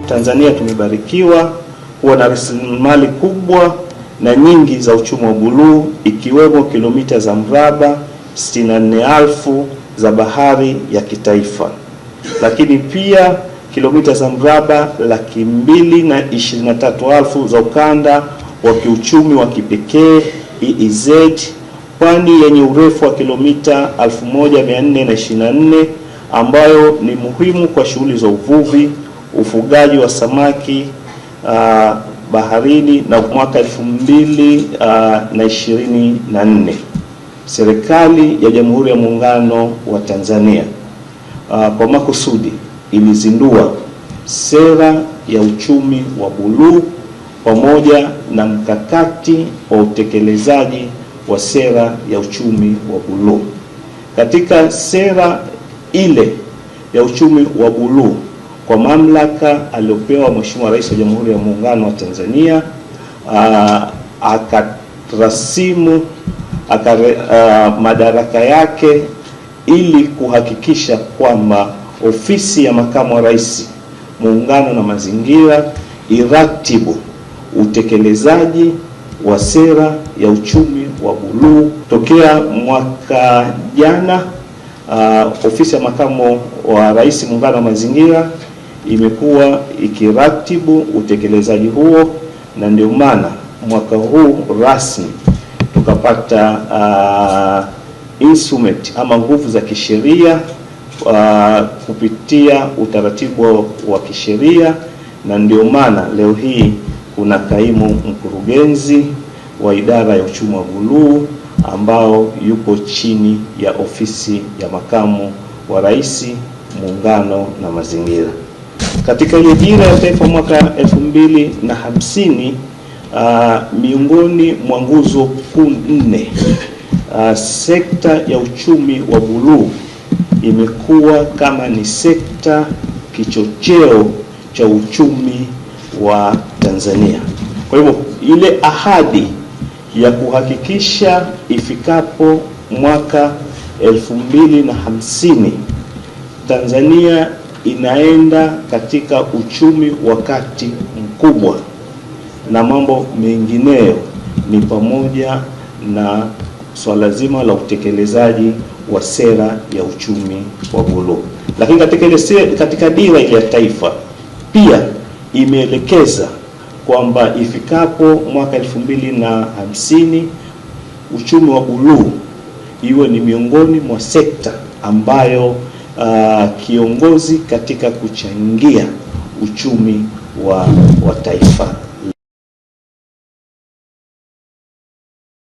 Tanzania tumebarikiwa kuwa na rasilimali kubwa na nyingi za uchumi wa buluu, ikiwemo kilomita za mraba 64,000 za bahari ya kitaifa, lakini pia kilomita za mraba 223,000 za ukanda wa kiuchumi wa kipekee EEZ, pwani yenye urefu wa kilomita 1424 ambayo ni muhimu kwa shughuli za uvuvi, ufugaji wa samaki baharini. Na mwaka 2024 serikali ya Jamhuri ya Muungano wa Tanzania kwa makusudi ilizindua sera ya uchumi wa buluu pamoja na mkakati wa utekelezaji wa sera ya uchumi wa buluu. Katika sera ile ya uchumi wa buluu, kwa mamlaka aliyopewa Mheshimiwa Rais wa Jamhuri ya Muungano wa Tanzania, akarasimu madaraka yake ili kuhakikisha kwamba Ofisi ya Makamu wa Rais Muungano na Mazingira iratibu utekelezaji wa sera ya uchumi wa buluu. Tokea mwaka jana, Ofisi ya Makamu wa Rais Muungano wa Mazingira imekuwa ikiratibu utekelezaji huo, na ndio maana mwaka huu rasmi tukapata instrument ama nguvu za kisheria kupitia utaratibu wa kisheria, na ndio maana leo hii kuna kaimu mkurugenzi wa idara ya uchumi wa buluu ambao yupo chini ya Ofisi ya Makamu wa Rais Muungano na Mazingira. Katika ile dira ya taifa mwaka 2050, miongoni mwa nguzo kuu 4, sekta ya uchumi wa buluu imekuwa kama ni sekta kichocheo cha uchumi wa Tanzania. Kwa hivyo ile ahadi ya kuhakikisha ifikapo mwaka 2050 Tanzania inaenda katika uchumi wa kati mkubwa, na mambo mengineyo ni pamoja na swala zima la utekelezaji wa sera ya uchumi wa buluu. Lakini katika dira ile ya taifa pia imeelekeza kwamba ifikapo mwaka 2050 uchumi wa buluu iwe ni miongoni mwa sekta ambayo kiongozi katika kuchangia uchumi wa taifa.